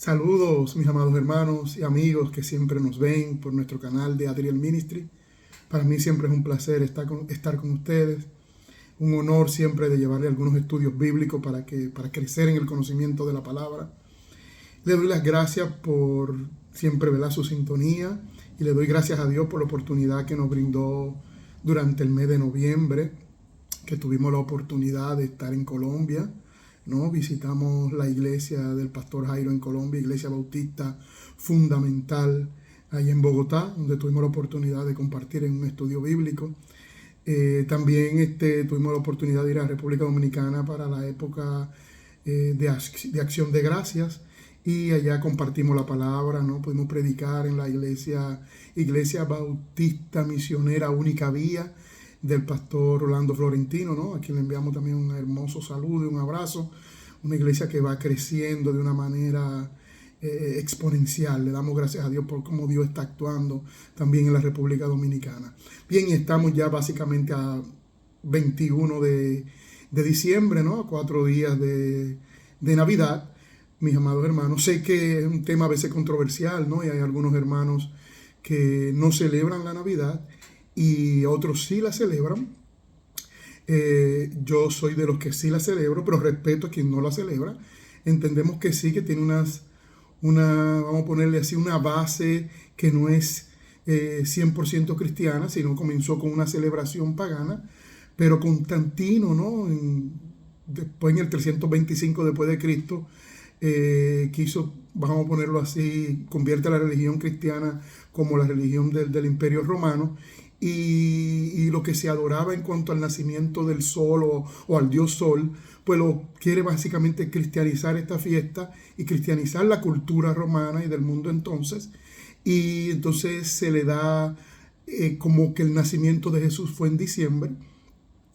Saludos, mis amados hermanos y amigos que siempre nos ven por nuestro canal de Adriel Ministry. Para mí siempre es un placer estar con ustedes. Un honor siempre de llevarle algunos estudios bíblicos para crecer en el conocimiento de la palabra. Le doy las gracias por siempre velar su sintonía y le doy gracias a Dios por la oportunidad que nos brindó durante el mes de noviembre, que tuvimos la oportunidad de estar en Colombia, ¿no? Visitamos la iglesia del pastor Jairo en Colombia, iglesia bautista fundamental ahí en Bogotá, donde tuvimos la oportunidad de compartir en un estudio bíblico. También tuvimos la oportunidad de ir a República Dominicana para la época de Acción de Gracias, y allá compartimos la palabra, ¿no? Pudimos predicar en la iglesia bautista misionera Única Vía del pastor Orlando Florentino, ¿no? A quien le enviamos también un hermoso saludo y un abrazo. Una iglesia que va creciendo de una manera exponencial. Le damos gracias a Dios por cómo Dios está actuando también en la República Dominicana. Bien, y estamos ya básicamente a 21 de diciembre, ¿no? A 4 días de Navidad. Mis amados hermanos, sé que es un tema a veces controversial, ¿no? Y hay algunos hermanos que no celebran la Navidad y otros sí la celebran. Yo soy de los que sí la celebro, pero respeto a quien no la celebra. Entendemos que sí, que tiene vamos a ponerle así, una base que no es 100% cristiana, sino comenzó con una celebración pagana. Pero Constantino, ¿no? Después en el 325 después de Cristo, quiso, vamos a ponerlo así, convierte a la religión cristiana como la religión del Imperio Romano, y lo que se adoraba en cuanto al nacimiento del sol o al dios sol, pues lo quiere básicamente cristianizar esta fiesta y cristianizar la cultura romana y del mundo entonces. Y entonces se le da como que el nacimiento de Jesús fue en diciembre,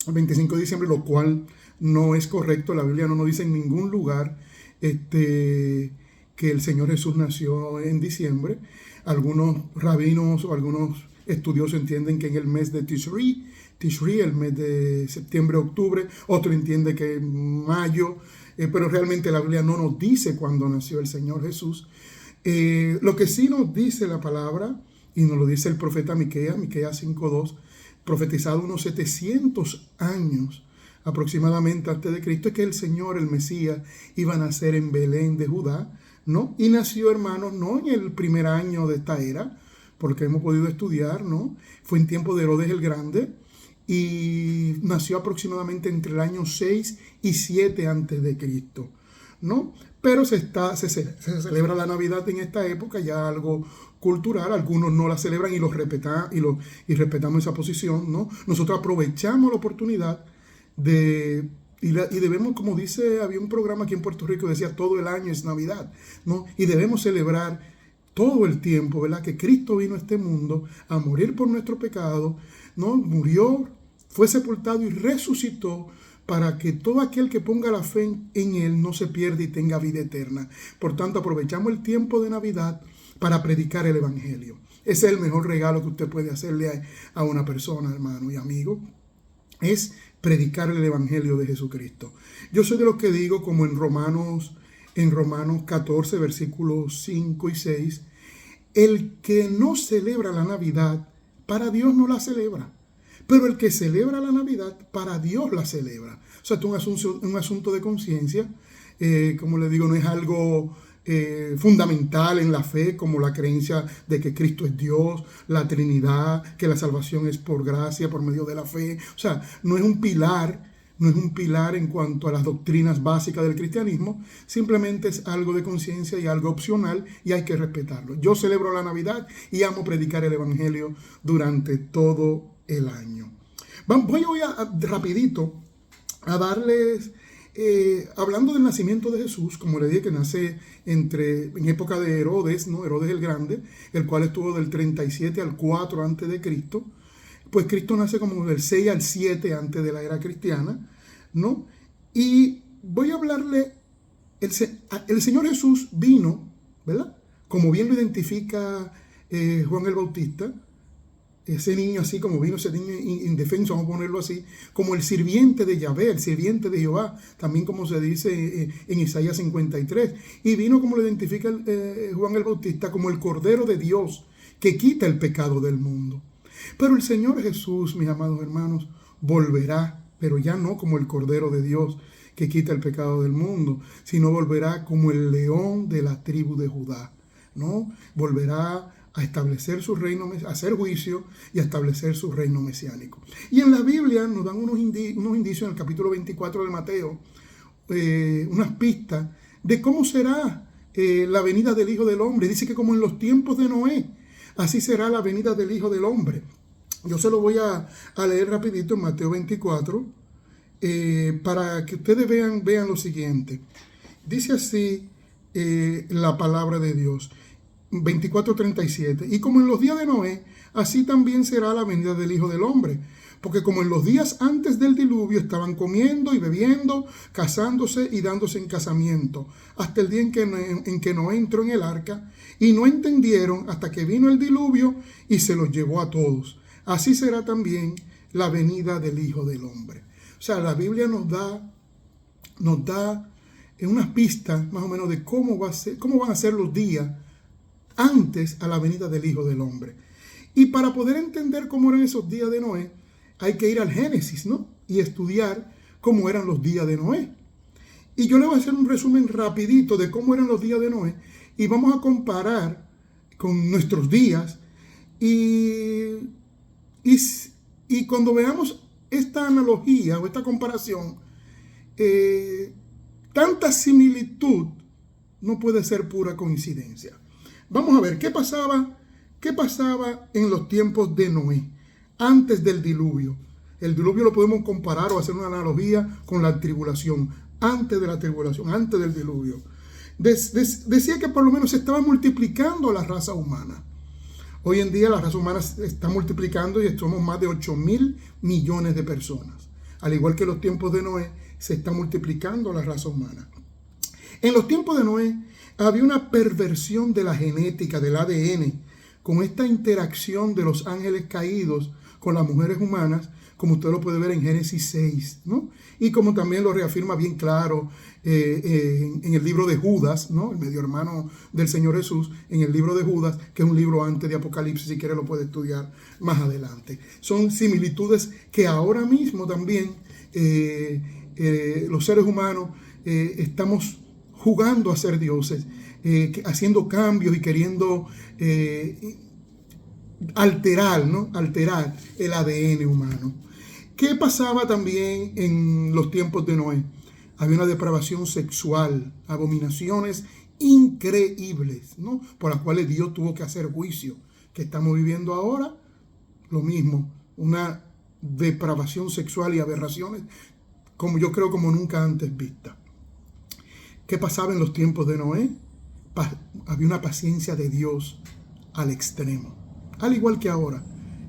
el 25 de diciembre, lo cual no es correcto. La Biblia no nos dice en ningún lugar que el Señor Jesús nació en diciembre. Algunos rabinos o algunos estudiosos entienden que en el mes de Tishri, el mes de septiembre-octubre, otro entiende que en mayo, pero realmente la Biblia no nos dice cuándo nació el Señor Jesús. Lo que sí nos dice la palabra, y nos lo dice el profeta Miqueas 5:2, profetizado unos 700 años aproximadamente antes de Cristo, es que el Señor, el Mesías, iba a nacer en Belén de Judá, ¿no? Y nació, hermanos, no en el primer año de esta era, porque hemos podido estudiar, ¿no? Fue en tiempo de Herodes el Grande, y nació aproximadamente entre el año 6 y 7 antes de Cristo, ¿no? Pero se celebra la Navidad en esta época, ya algo cultural. Algunos no la celebran y respetamos esa posición, ¿no? Nosotros aprovechamos la oportunidad y debemos, como dice, había un programa aquí en Puerto Rico que decía todo el año es Navidad, ¿no? Y debemos celebrar todo el tiempo, ¿verdad? Que Cristo vino a este mundo a morir por nuestro pecado, ¿no? Murió, fue sepultado y resucitó para que todo aquel que ponga la fe en Él no se pierda y tenga vida eterna. Por tanto, aprovechamos el tiempo de Navidad para predicar el Evangelio. Ese es el mejor regalo que usted puede hacerle a una persona, hermano y amigo, es predicar el Evangelio de Jesucristo. Yo soy de los que digo, como en Romanos 14, versículos 5 y 6, el que no celebra la Navidad, para Dios no la celebra. Pero el que celebra la Navidad, para Dios la celebra. O sea, esto es un asunto de conciencia. Como le digo, no es algo fundamental en la fe, como la creencia de que Cristo es Dios, la Trinidad, que la salvación es por gracia, por medio de la fe. O sea, no es un pilar en cuanto a las doctrinas básicas del cristianismo. Simplemente es algo de conciencia y algo opcional, y hay que respetarlo. Yo celebro la Navidad y amo predicar el Evangelio durante todo el año. Voy rapidito a darles, hablando del nacimiento de Jesús, como le dije, que nace en época de Herodes, ¿no? Herodes el Grande, el cual estuvo del 37 al 4 antes de Cristo. Pues Cristo nace como del 6 al 7 antes de la era cristiana, ¿no? Y voy a hablarle, el Señor Jesús vino, ¿verdad? Como bien lo identifica Juan el Bautista, ese niño así como vino, ese niño indefenso, vamos a ponerlo así, como el sirviente de Yahvé, el sirviente de Jehová, también como se dice en Isaías 53. Y vino, como lo identifica Juan el Bautista, como el Cordero de Dios que quita el pecado del mundo. Pero el Señor Jesús, mis amados hermanos, volverá, pero ya no como el Cordero de Dios que quita el pecado del mundo, sino volverá como el león de la tribu de Judá, ¿no? Volverá a establecer su reino, a hacer juicio y a establecer su reino mesiánico. Y en la Biblia nos dan unos indicios en el capítulo 24 de Mateo, unas pistas de cómo será la venida del Hijo del Hombre. Dice que como en los tiempos de Noé, así será la venida del Hijo del Hombre. Yo se lo voy a leer rapidito en Mateo 24, para que ustedes vean lo siguiente. Dice así la palabra de Dios. 24:37. Y como en los días de Noé, así también será la venida del Hijo del Hombre. Porque como en los días antes del diluvio estaban comiendo y bebiendo, casándose y dándose en casamiento, hasta el día en que Noé entró en el arca, y no entendieron hasta que vino el diluvio y se los llevó a todos. Así será también la venida del Hijo del Hombre. O sea, la Biblia nos da unas pistas más o menos de cómo van a ser los días antes a la venida del Hijo del Hombre. Y para poder entender cómo eran esos días de Noé, hay que ir al Génesis, ¿no? Y estudiar cómo eran los días de Noé. Y yo le voy a hacer un resumen rapidito de cómo eran los días de Noé, y vamos a comparar con nuestros días, y cuando veamos esta analogía o esta comparación, tanta similitud no puede ser pura coincidencia. Vamos a ver qué pasaba en los tiempos de Noé, antes del diluvio. El diluvio lo podemos comparar o hacer una analogía con la tribulación, antes de la tribulación, antes del diluvio. Decía que por lo menos se estaba multiplicando la raza humana. Hoy en día la raza humana se está multiplicando y somos más de 8.000 millones de personas. Al igual que en los tiempos de Noé, se está multiplicando la raza humana. En los tiempos de Noé había una perversión de la genética, del ADN, con esta interacción de los ángeles caídos con las mujeres humanas, como usted lo puede ver en Génesis 6, ¿no? Y como también lo reafirma bien claro en el libro de Judas, ¿no? El medio hermano del Señor Jesús, en el libro de Judas, que es un libro antes de Apocalipsis, si quiere lo puede estudiar más adelante. Son similitudes que ahora mismo también los seres humanos estamos jugando a ser dioses, haciendo cambios y queriendo alterar el ADN humano. ¿Qué pasaba también en los tiempos de Noé? Había una depravación sexual, abominaciones increíbles, ¿no? Por las cuales Dios tuvo que hacer juicio. ¿Qué estamos viviendo ahora? Lo mismo, una depravación sexual y aberraciones, como yo creo como nunca antes vista. ¿Qué pasaba en los tiempos de Noé? Había una paciencia de Dios al extremo. Al igual que ahora,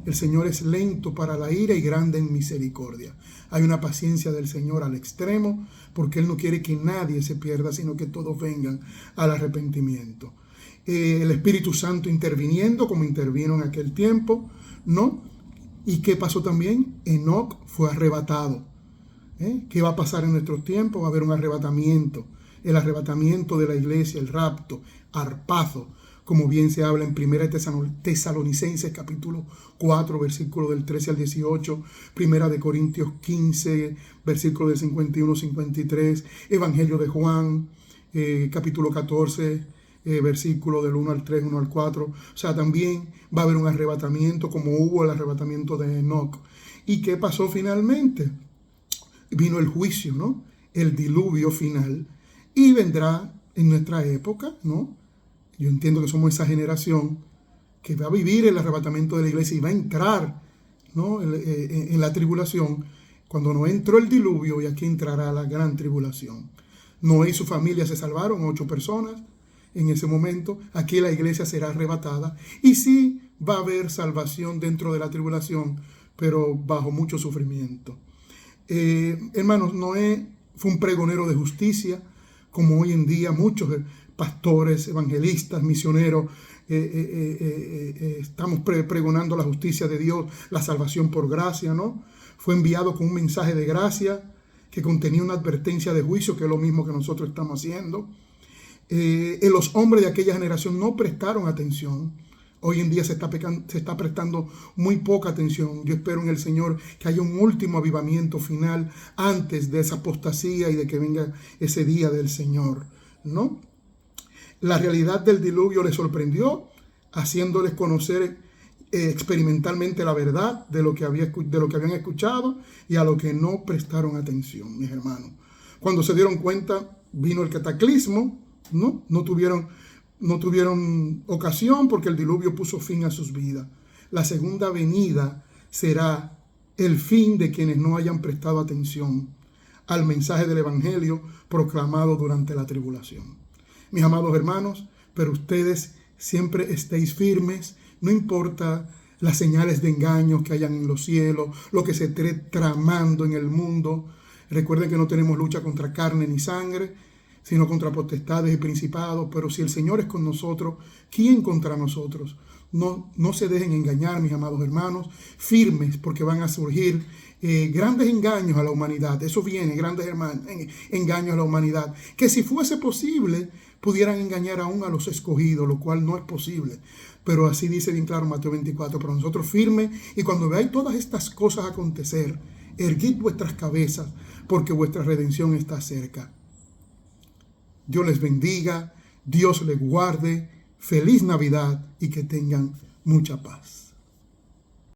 el Señor es lento para la ira y grande en misericordia. Hay una paciencia del Señor al extremo, porque Él no quiere que nadie se pierda, sino que todos vengan al arrepentimiento. El Espíritu Santo interviniendo, como intervino en aquel tiempo, ¿no? ¿Y qué pasó también? Enoc fue arrebatado. ¿Qué va a pasar en nuestros tiempos? Va a haber un arrebatamiento. El arrebatamiento de la iglesia, el rapto, arpazo, como bien se habla en 1 Tesalonicenses capítulo 4, versículo del 13 al 18, 1 de Corintios 15, versículo del 51-53, Evangelio de Juan, capítulo 14, versículo del 1 al 3, 1 al 4. O sea, también va a haber un arrebatamiento como hubo el arrebatamiento de Enoc. ¿Y qué pasó finalmente? Vino el juicio, ¿no? El diluvio final. Y vendrá en nuestra época, ¿no? Yo entiendo que somos esa generación que va a vivir el arrebatamiento de la iglesia y va a entrar, ¿no? en la tribulación. Cuando no entró el diluvio, y aquí entrará la gran tribulación. Noé y su familia se salvaron, 8 personas en ese momento. Aquí la iglesia será arrebatada. Y sí va a haber salvación dentro de la tribulación, pero bajo mucho sufrimiento. Hermanos, Noé fue un pregonero de justicia, como hoy en día muchos pastores, evangelistas, misioneros, estamos pregonando la justicia de Dios, la salvación por gracia, ¿no? Fue enviado con un mensaje de gracia que contenía una advertencia de juicio, que es lo mismo que nosotros estamos haciendo. Los hombres de aquella generación no prestaron atención. Hoy en día se está prestando muy poca atención. Yo espero en el Señor que haya un último avivamiento final antes de esa apostasía y de que venga ese día del Señor, ¿no? La realidad del diluvio les sorprendió, haciéndoles conocer experimentalmente la verdad de lo que habían escuchado y a lo que no prestaron atención, mis hermanos. Cuando se dieron cuenta, vino el cataclismo, ¿no? No tuvieron ocasión porque el diluvio puso fin a sus vidas. La segunda venida será el fin de quienes no hayan prestado atención al mensaje del Evangelio proclamado durante la tribulación. Mis amados hermanos, pero ustedes siempre estéis firmes, no importa las señales de engaño que hayan en los cielos, lo que se esté tramando en el mundo. Recuerden que no tenemos lucha contra carne ni sangre, sino contra potestades y principados. Pero si el Señor es con nosotros, ¿quién contra nosotros? No se dejen engañar, mis amados hermanos, firmes, porque van a surgir grandes engaños a la humanidad. Eso viene, grandes engaños a la humanidad, que si fuese posible, pudieran engañar aún a los escogidos, lo cual no es posible. Pero así dice bien claro Mateo 24, pero nosotros firmes, y cuando veáis todas estas cosas acontecer, erguid vuestras cabezas, porque vuestra redención está cerca. Dios les bendiga, Dios les guarde, feliz Navidad y que tengan mucha paz.